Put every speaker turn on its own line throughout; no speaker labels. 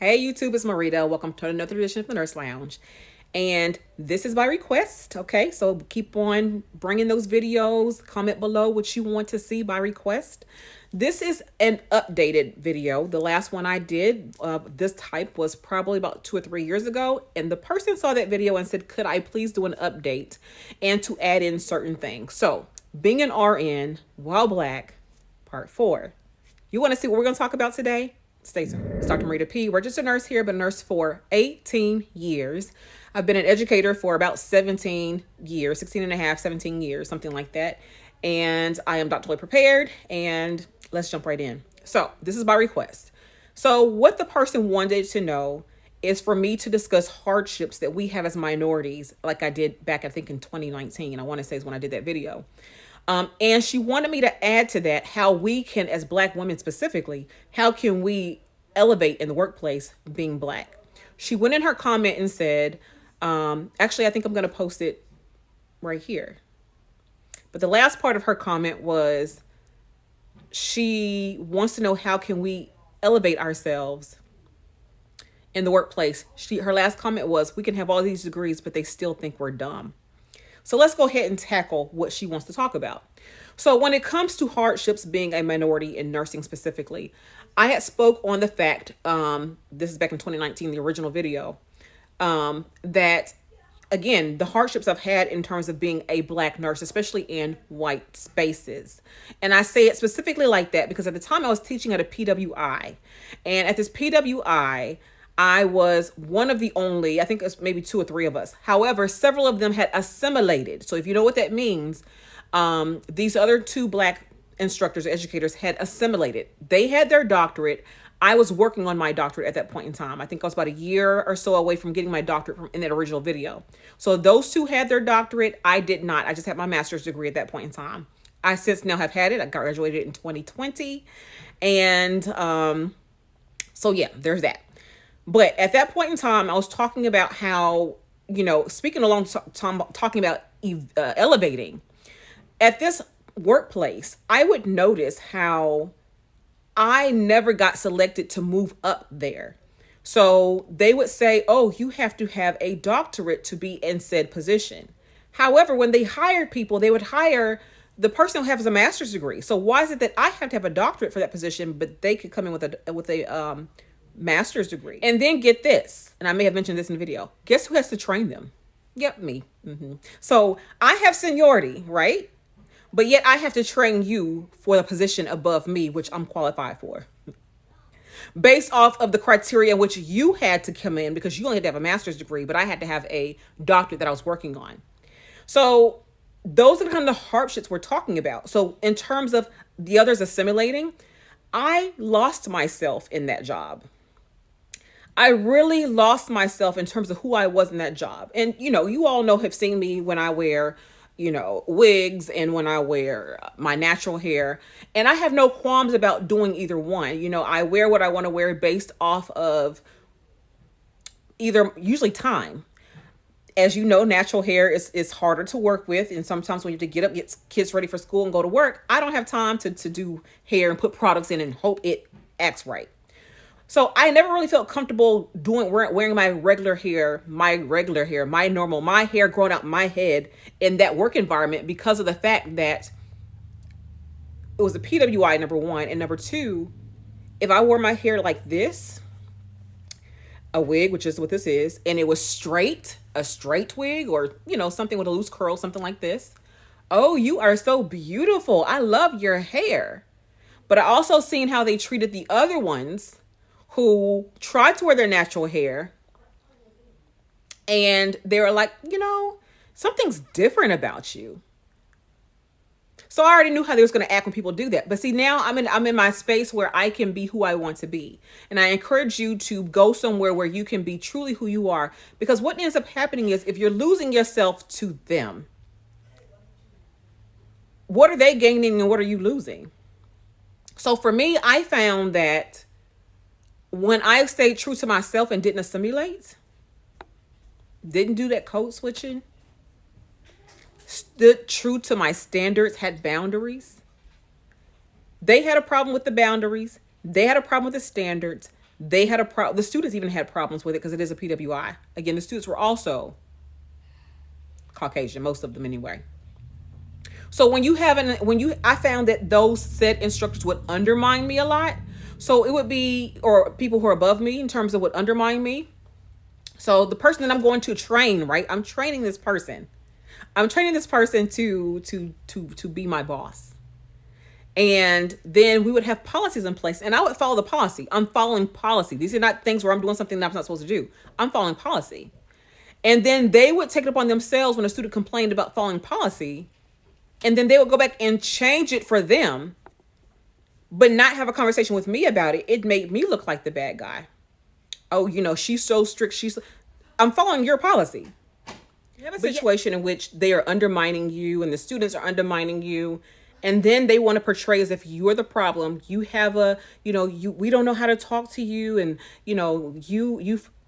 Hey YouTube, it's Marita. Welcome to another edition of the Nurse Lounge. And this is by request, okay? So keep on bringing those videos. Comment below what you want to see by request. This is an updated video. The last one I did this type was probably about 2 or 3 years ago. And the person saw that video and said, could I please do an update and to add in certain things? So being an RN while Black, part 4. You want to see what we're going to talk about today? Stay tuned. It's Dr. Marita P., registered nurse here, been a nurse for 18 years. I've been an educator for about 17 years, 16 and a half, 17 years, something like that. And I am doctorally prepared, and let's jump right in. So this is by request. So what the person wanted to know is for me to discuss hardships that we have as minorities, like I did back, I think in 2019. I want to say is when I did that video. And she wanted me to add to that how we can, as Black women specifically, how can we elevate in the workplace being Black? She went in her comment and said, actually, I think I'm going to post it right here. But the last part of her comment was she wants to know how can we elevate ourselves in the workplace. Her last comment was, we can have all these degrees, but they still think we're dumb. So let's go ahead and tackle what she wants to talk about. So when it comes to hardships being a minority in nursing specifically, I had spoke on the fact, this is back in 2019, the original video, that again, the hardships I've had in terms of being a Black nurse, especially in white spaces. And I say it specifically like that because at the time I was teaching at a PWI. And at this PWI, I was one of the only, I think it's maybe 2 or 3 of us. However, several of them had assimilated. So if you know what that means, these other 2 Black instructors, educators had assimilated. They had their doctorate. I was working on my doctorate at that point in time. I think I was about a year or so away from getting my doctorate in that original video. So those 2 had their doctorate. I did not. I just had my master's degree at that point in time. I since now have had it. I graduated in 2020. And so yeah, there's that. But at that point in time, I was talking about how, speaking along time, talking about elevating. At this workplace, I would notice how I never got selected to move up there. So they would say, oh, you have to have a doctorate to be in said position. However, when they hired people, they would hire the person who has a master's degree. So why is it that I have to have a doctorate for that position, but they could come in with a master's degree? And then get this, and I may have mentioned this in the video. Guess who has to train them? Yep, me. So I have seniority, right? But yet I have to train you for the position above me, which I'm qualified for. Based off of the criteria in which you had to come in because you only had to have a master's degree, but I had to have a doctorate that I was working on. So those are the kind of hardships we're talking about. So in terms of the others assimilating, I lost myself in that job. I really lost myself in terms of who I was in that job. And, you all have seen me when I wear, wigs and when I wear my natural hair. And I have no qualms about doing either one. I wear what I want to wear based off of either usually time. As you know, natural hair is harder to work with. And sometimes when you have to get up, get kids ready for school and go to work, I don't have time to do hair and put products in and hope it acts right. So I never really felt comfortable wearing my regular hair, my normal, my hair growing out my head in that work environment because of the fact that it was a PWI, number 1. And number 2, if I wore my hair like this, a wig, which is what this is, and it was a straight wig or, something with a loose curl, something like this. Oh, you are so beautiful. I love your hair. But I also seen how they treated the other ones who tried to wear their natural hair and they were like, something's different about you. So I already knew how they was going to act when people do that. But see, now I'm in my space where I can be who I want to be. And I encourage you to go somewhere where you can be truly who you are. Because what ends up happening is if you're losing yourself to them, what are they gaining and what are you losing? So for me, I found that when I stayed true to myself and didn't assimilate, didn't do that code switching, stood true to my standards, had boundaries. They had a problem with the boundaries. They had a problem with the standards. They had a problem. The students even had problems with it because it is a PWI. Again, the students were also Caucasian, most of them anyway. So I found that those said instructors would undermine me a lot. So it would be, or people who are above me in terms of what undermine me. So the person that I'm going to train, right? I'm training this person. I'm training this person to be my boss. And then we would have policies in place and I would follow the policy. I'm following policy. These are not things where I'm doing something that I'm not supposed to do. I'm following policy. And then they would take it upon themselves when a student complained about following policy. And then they would go back and change it for them, but not have a conversation with me about it. It made me look like the bad guy. Oh, she's so strict. I'm following your policy. You have a situation in which they are undermining you and the students are undermining you. And then they want to portray as if you're the problem. You have we don't know how to talk to you. And,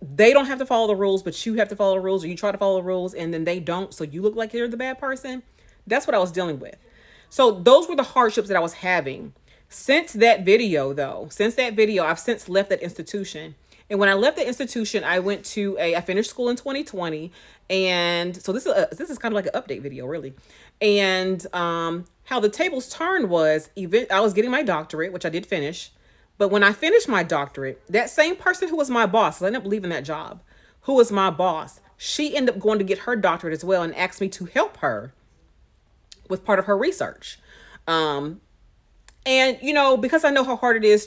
they don't have to follow the rules, but you have to follow the rules, or you try to follow the rules and then they don't. So you look like you're the bad person. That's what I was dealing with. So those were the hardships that I was having. Since that video, I've since left that institution. And when I left the institution, I finished school in 2020. And so this is kind of like an update video, really. And how the tables turned was, I was getting my doctorate, which I did finish. But when I finished my doctorate, that same person who was my boss, I ended up leaving that job, who was my boss, she ended up going to get her doctorate as well and asked me to help her with part of her research. And, because I know how hard it is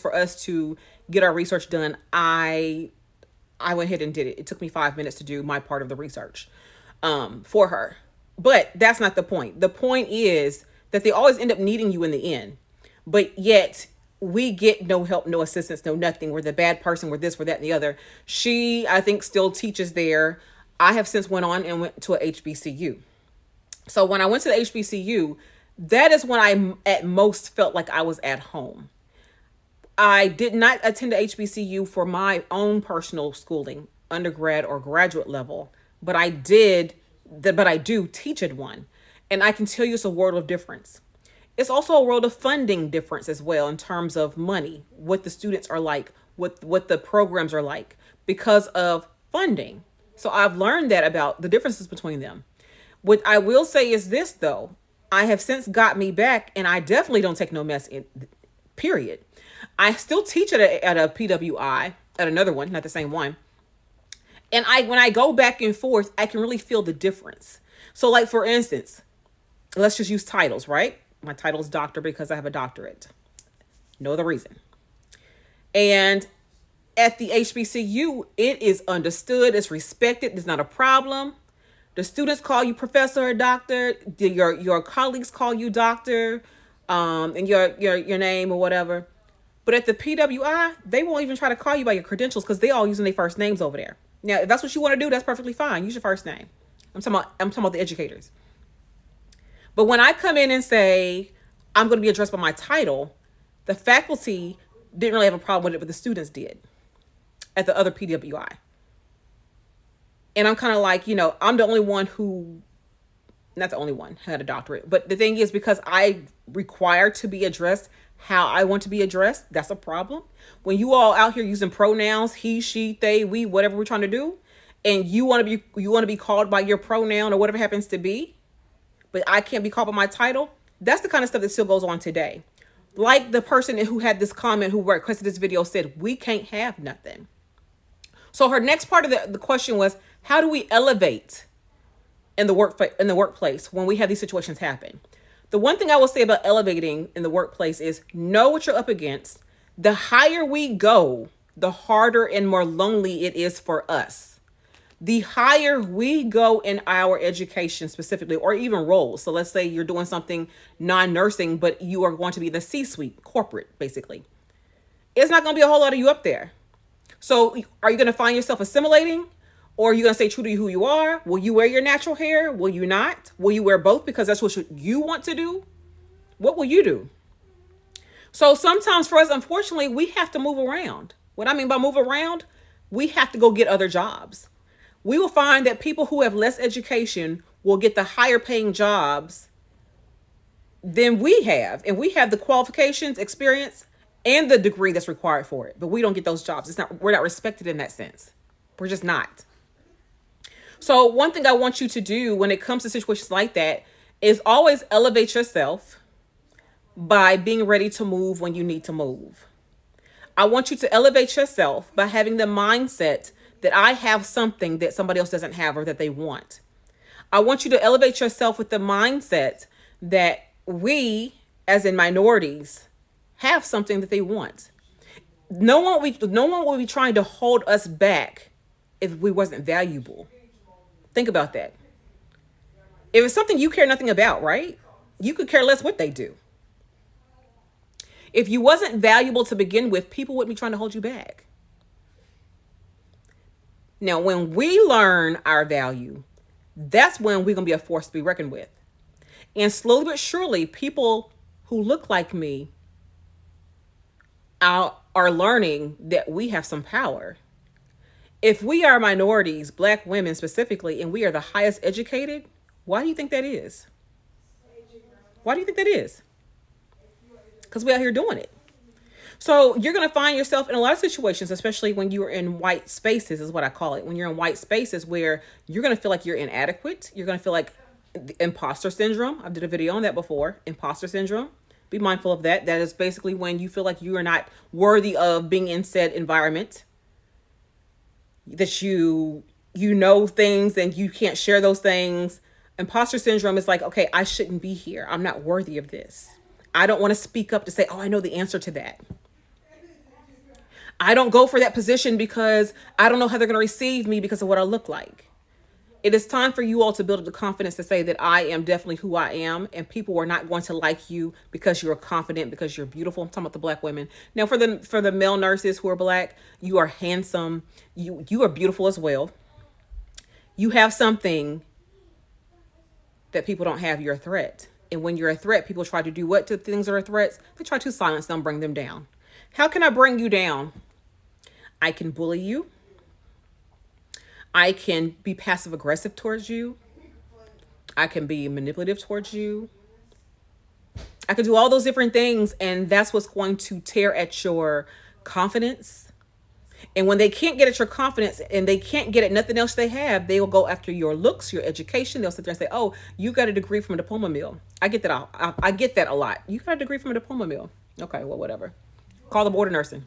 for us to get our research done, I went ahead and did it. It took me 5 minutes to do my part of the research for her. But that's not the point. The point is that they always end up needing you in the end. But yet we get no help, no assistance, no nothing. We're the bad person. We're this, we're that, and the other. She, I think, still teaches there. I have since went on and went to a HBCU. So when I went to the HBCU, that is when I at most felt like I was at home. I did not attend the HBCU for my own personal schooling, undergrad or graduate level, but I do teach at one. And I can tell you it's a world of difference. It's also a world of funding difference as well in terms of money, what the students are like, what the programs are like because of funding. So I've learned that about the differences between them. What I will say is this, though. I have since got me back, and I definitely don't take no mess, period. I still teach at a PWI, at another one, not the same one. And when I go back and forth, I can really feel the difference. So like, for instance, let's just use titles, right? My title is doctor because I have a doctorate. No other reason. And at the HBCU, it is understood, it's respected, it's not a problem. The students call you professor or doctor. Your colleagues call you doctor, and your name or whatever. But at the PWI, they won't even try to call you by your credentials because they all using their first names over there. Now, if that's what you want to do, that's perfectly fine. Use your first name. I'm talking about the educators. But when I come in and say I'm going to be addressed by my title, the faculty didn't really have a problem with it, but the students did at the other PWI. And I'm kind of like, I'm the only one not the only one had a doctorate. But the thing is, because I require to be addressed how I want to be addressed, that's a problem. When you all out here using pronouns, he, she, they, we, whatever we're trying to do, and you want to be called by your pronoun or whatever happens to be, but I can't be called by my title, that's the kind of stuff that still goes on today. Like the person who had this comment who requested this video said, we can't have nothing. So her next part of the question was, how do we elevate in the workplace when we have these situations happen? The one thing I will say about elevating in the workplace is know what you're up against. The higher we go, the harder and more lonely it is for us. The higher we go in our education specifically, or even roles. So let's say you're doing something non-nursing, but you are going to be the C-suite, corporate, basically. It's not going to be a whole lot of you up there. So are you going to find yourself assimilating? Or are you going to stay true to who you are? Will you wear your natural hair? Will you not? Will you wear both because that's what you want to do? What will you do? So sometimes for us, unfortunately, we have to move around. What I mean by move around, we have to go get other jobs. We will find that people who have less education will get the higher paying jobs than we have. And we have the qualifications, experience, and the degree that's required for it. But we don't get those jobs. We're not respected in that sense. We're just not. So one thing I want you to do when it comes to situations like that is always elevate yourself by being ready to move when you need to move. I want you to elevate yourself by having the mindset that I have something that somebody else doesn't have or that they want. I want you to elevate yourself with the mindset that we, as in minorities, have something that they want. No one will be trying to hold us back if we wasn't valuable. Think about that. If it's something you care nothing about, right? You could care less what they do. If you wasn't valuable to begin with, people wouldn't be trying to hold you back. Now, when we learn our value, that's when we're going to be a force to be reckoned with. And slowly but surely, people who look like me are learning that we have some power. If we are minorities, black women specifically, and we are the highest educated, why do you think that is? Why do you think that is? Because we're out here doing it. So you're going to find yourself in a lot of situations, especially when you are in white spaces, is what I call it. When you're in white spaces where you're going to feel like you're inadequate. You're going to feel like the imposter syndrome. I did a video on that before. Imposter syndrome. Be mindful of that. That is basically when you feel like you are not worthy of being in said environment. That you know things and you can't share those things. Imposter syndrome is like, okay, I shouldn't be here. I'm not worthy of this. I don't want to speak up to say, oh, I know the answer to that. I don't go for that position because I don't know how they're going to receive me because of what I look like. It is time for you all to build the confidence to say that I am definitely who I am, and people are not going to like you because you're confident, because you're beautiful. I'm talking about the black women. Now, for the male nurses who are black, you are handsome. You are beautiful as well. You have something that people don't have. You're a threat. And when you're a threat, people try to do what to things that are threats? They try to silence them, bring them down. How can I bring you down? I can bully you. I can be passive aggressive towards you. I can be manipulative towards you. I can do all those different things, and that's what's going to tear at your confidence. And when they can't get at your confidence and they can't get at nothing else they have, they will go after your looks, your education. They'll sit there and say, oh, you got a degree from a diploma mill. I get that. I get that a lot. You got a degree from a diploma mill. Okay, well, whatever. Call the board of nursing.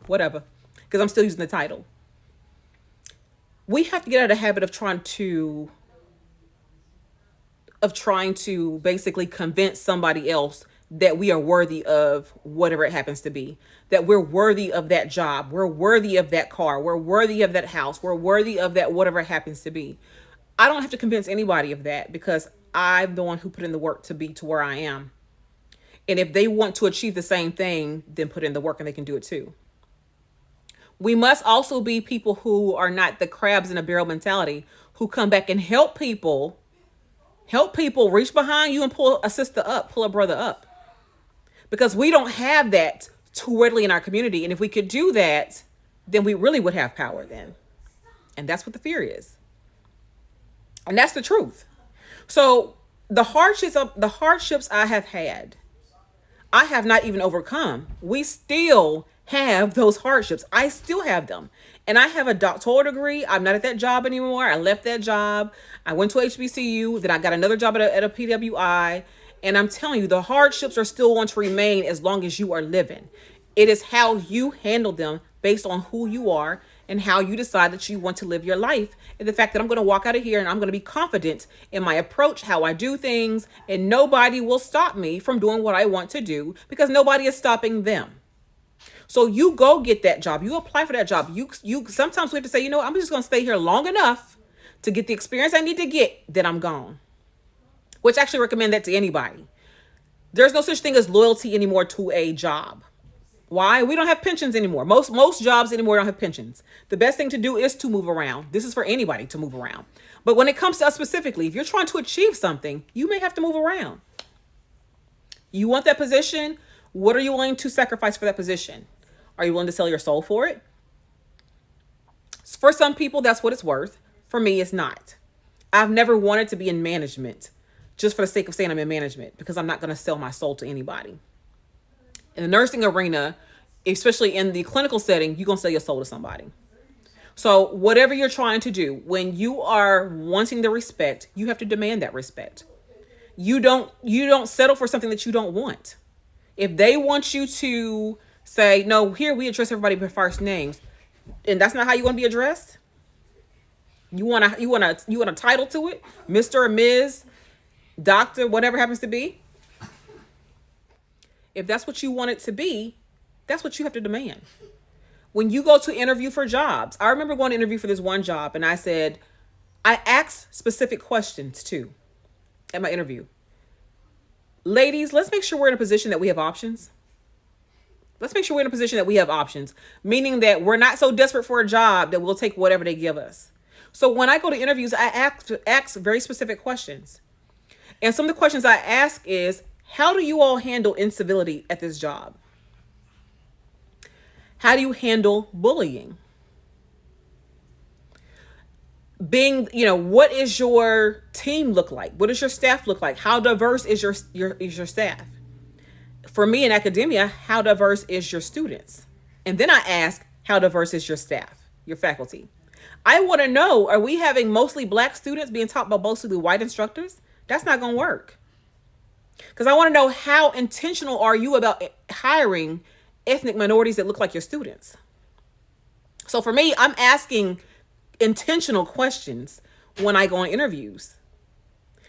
Whatever. Because I'm still using the title. We have to get out of the habit of trying to basically convince somebody else that we are worthy of whatever it happens to be, that we're worthy of that job, we're worthy of that car, we're worthy of that house, we're worthy of that whatever it happens to be. I don't have to convince anybody of that because I'm the one who put in the work to be to where I am. And if they want to achieve the same thing, then put in the work and they can do it too. We must also be people who are not the crabs in a barrel mentality, who come back and help people, reach behind you and pull a sister up, pull a brother up. Because we don't have that too readily in our community. And if we could do that, then we really would have power then. And that's what the fear is. And that's the truth. So the hardships I have had, I have not even overcome. We still have those hardships. I still have them. And I have a doctoral degree. I'm not at that job anymore. I left that job. I went to HBCU. Then I got another job at a PWI. And I'm telling you, the hardships are still going to remain as long as you are living. It is how you handle them based on who you are and how you decide that you want to live your life. And the fact that I'm going to walk out of here and I'm going to be confident in my approach, how I do things, and nobody will stop me from doing what I want to do because nobody is stopping them. So you go get that job. You apply for that job. You sometimes we have to say, you know, I'm just going to stay here long enough to get the experience I need to get, then I'm gone. Which I actually recommend that to anybody. There's no such thing as loyalty anymore to a job. Why? We don't have pensions anymore. Most jobs anymore don't have pensions. The best thing to do is to move around. This is for anybody to move around. But when it comes to us specifically, if you're trying to achieve something, you may have to move around. You want that position? What are you willing to sacrifice for that position? Are you willing to sell your soul for it? For some people, that's what it's worth. For me, it's not. I've never wanted to be in management just for the sake of saying I'm in management because I'm not going to sell my soul to anybody. In the nursing arena, especially in the clinical setting, you're going to sell your soul to somebody. So whatever you're trying to do, when you are wanting the respect, you have to demand that respect. You don't settle for something that you don't want. If they want you to say, no, here we address everybody by first names, and that's not how you want to be addressed. You want a title to it, Mr. or Ms., Doctor, whatever happens to be. If that's what you want it to be, that's what you have to demand. When you go to interview for jobs, I remember going to interview for this one job, and I asked specific questions too at my interview. Ladies, let's make sure we're in a position that we have options. Let's make sure we're in a position that we have options, meaning that we're not so desperate for a job that we'll take whatever they give us. So when I go to interviews, I ask very specific questions. And some of the questions I ask is, how do you all handle incivility at this job? How do you handle bullying? What is your team look like? What does your staff look like? How diverse is your staff? For me in academia, how diverse is your students? And then I ask, how diverse is your staff, your faculty? I want to know, are we having mostly black students being taught by mostly white instructors? That's not going to work. Because I want to know, how intentional are you about hiring ethnic minorities that look like your students? So for me, I'm asking intentional questions when I go on interviews.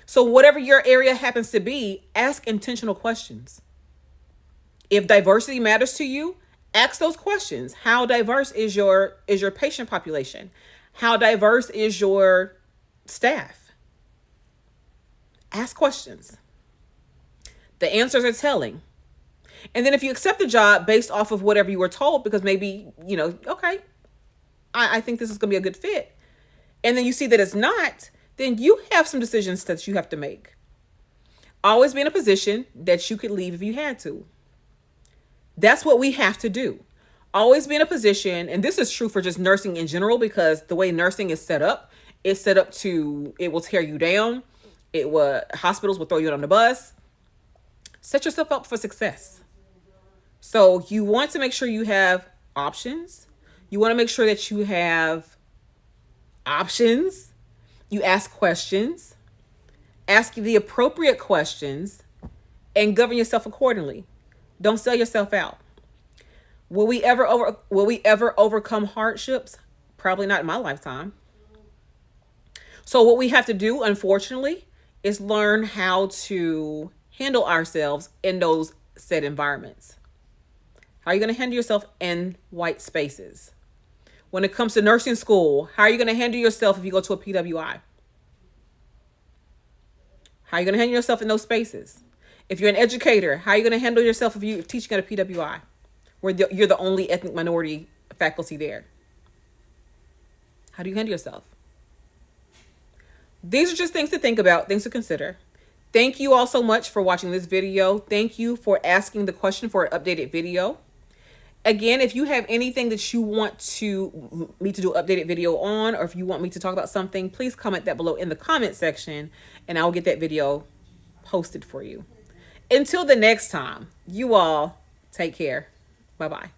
So whatever your area happens to be, ask intentional questions. If diversity matters to you, ask those questions. How diverse is your patient population? How diverse is your staff? Ask questions. The answers are telling. And then if you accept the job based off of whatever you were told, because maybe, okay, I think this is going to be a good fit, and then you see that it's not, then you have some decisions that you have to make. Always be in a position that you could leave if you had to. That's what we have to do. Always be in a position, and this is true for just nursing in general, because the way nursing is set up, it's set up to, it will tear you down. Hospitals will throw you on the bus. Set yourself up for success. So you want to make sure you have options. You want to make sure that you have options. You ask questions. Ask the appropriate questions and govern yourself accordingly. Don't sell yourself out. Will we ever overcome hardships? Probably not in my lifetime. So what we have to do, unfortunately, is learn how to handle ourselves in those said environments. How are you going to handle yourself in white spaces? When it comes to nursing school, how are you going to handle yourself if you go to a PWI? How are you going to handle yourself in those spaces? If you're an educator, how are you going to handle yourself if you're teaching at a PWI, where you're the only ethnic minority faculty there? How do you handle yourself? These are just things to think about, things to consider. Thank you all so much for watching this video. Thank you for asking the question for an updated video. Again, if you have anything that you want me to do an updated video on, or if you want me to talk about something, please comment that below in the comment section, and I'll get that video posted for you. Until the next time, you all take care. Bye-bye.